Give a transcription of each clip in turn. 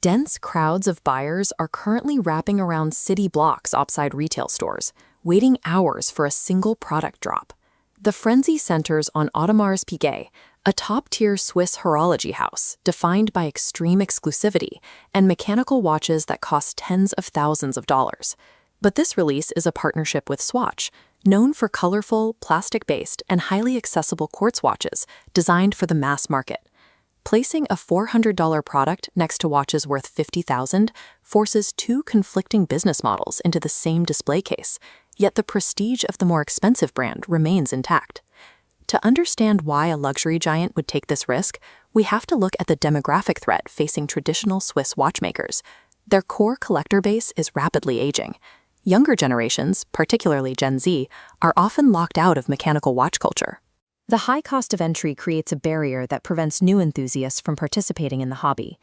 Dense crowds of buyers are currently wrapping around city blocks outside retail stores, waiting hours for a single product drop. The frenzy centers on Audemars Piguet, a top-tier Swiss horology house defined by extreme exclusivity and mechanical watches that cost tens of thousands of dollars. But this release is a partnership with Swatch, known for colorful, plastic-based, and highly accessible quartz watches designed for the mass market. Placing a $400 product next to watches worth $50,000 forces two conflicting business models into the same display case, yet the prestige of the more expensive brand remains intact. To understand why a luxury giant would take this risk, we have to look at the demographic threat facing traditional Swiss watchmakers. Their core collector base is rapidly aging. Younger generations, particularly Gen Z, are often locked out of mechanical watch culture. The high cost of entry creates a barrier that prevents new enthusiasts from participating in the hobby.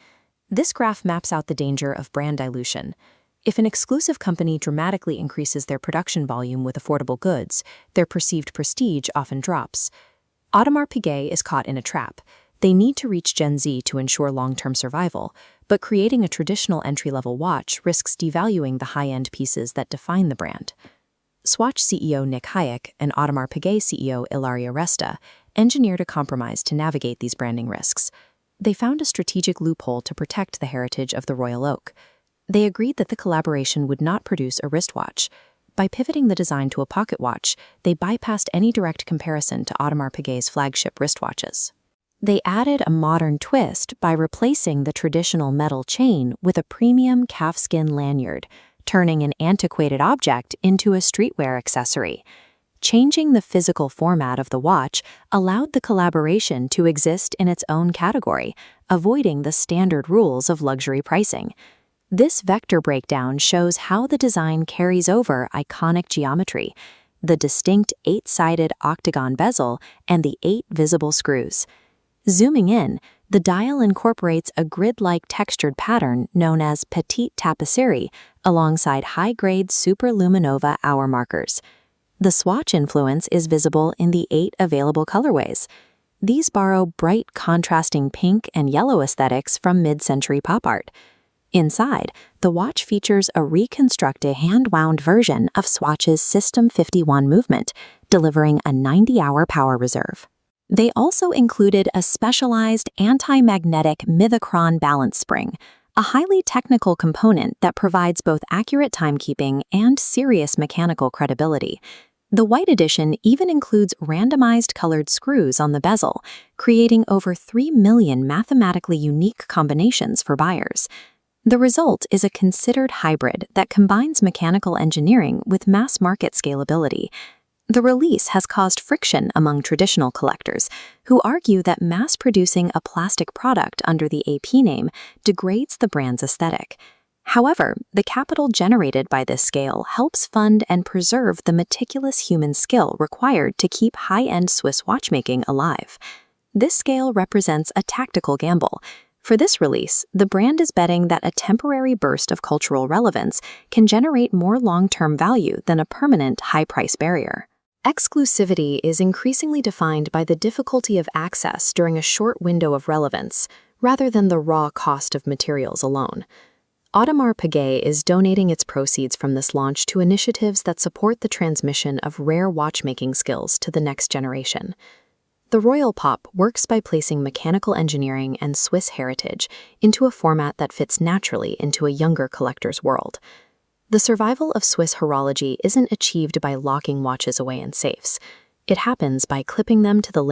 This graph maps out the danger of brand dilution. If an exclusive company dramatically increases their production volume with affordable goods, their perceived prestige often drops. Audemars Piguet is caught in a trap. They need to reach Gen Z to ensure long-term survival, but creating a traditional entry-level watch risks devaluing the high-end pieces that define the brand. Swatch CEO Nick Hayek and Audemars Piguet CEO Ilaria Resta engineered a compromise to navigate these branding risks. They found a strategic loophole to protect the heritage of the RoyalOak. They agreed that the collaboration would not produce a wristwatch. By pivoting the design to a pocket watch, they bypassed any direct comparison to Audemars Piguet's flagship wristwatches. They added a modern twist by replacing the traditional metal chain with a premium calfskin lanyard, turning an antiquated object into a streetwear accessory. Changing the physical format of the watch allowed the collaboration to exist in its own category, avoiding the standard rules of luxury pricing. This vector breakdown shows how the design carries over iconic geometry, the distinct 8-sided octagon bezel and the 8 visible screws. Zooming in, the dial incorporates a grid-like textured pattern known as petite tapisserie alongside high-grade superluminova hour markers. The Swatch influence is visible in the 8 available colorways. These borrow bright, contrasting pink and yellow aesthetics from mid-century pop art. Inside, the watch features a reconstructed hand-wound version of Swatch's System 51 movement, delivering a 90-hour power reserve. They also included a specialized anti-magnetic Mithachron balance spring, a highly technical component that provides both accurate timekeeping and serious mechanical credibility. The white edition even includes randomized colored screws on the bezel, creating over 3 million mathematically unique combinations for buyers. The result is a considered hybrid that combines mechanical engineering with mass-market scalability. The release has caused friction among traditional collectors, who argue that mass-producing a plastic product under the AP name degrades the brand's aesthetic. However, the capital generated by this scale helps fund and preserve the meticulous human skill required to keep high-end Swiss watchmaking alive. This scale represents a tactical gamble. For this release, the brand is betting that a temporary burst of cultural relevance can generate more long-term value than a permanent high-price barrier. Exclusivity is increasingly defined by the difficulty of access during a short window of relevance, rather than the raw cost of materials alone. Audemars Piguet is donating its proceeds from this launch to initiatives that support the transmission of rare watchmaking skills to the next generation. The Royal Pop works by placing mechanical engineering and Swiss heritage into a format that fits naturally into a younger collector's world. The survival of Swiss horology isn't achieved by locking watches away in safes. It happens by clipping them to the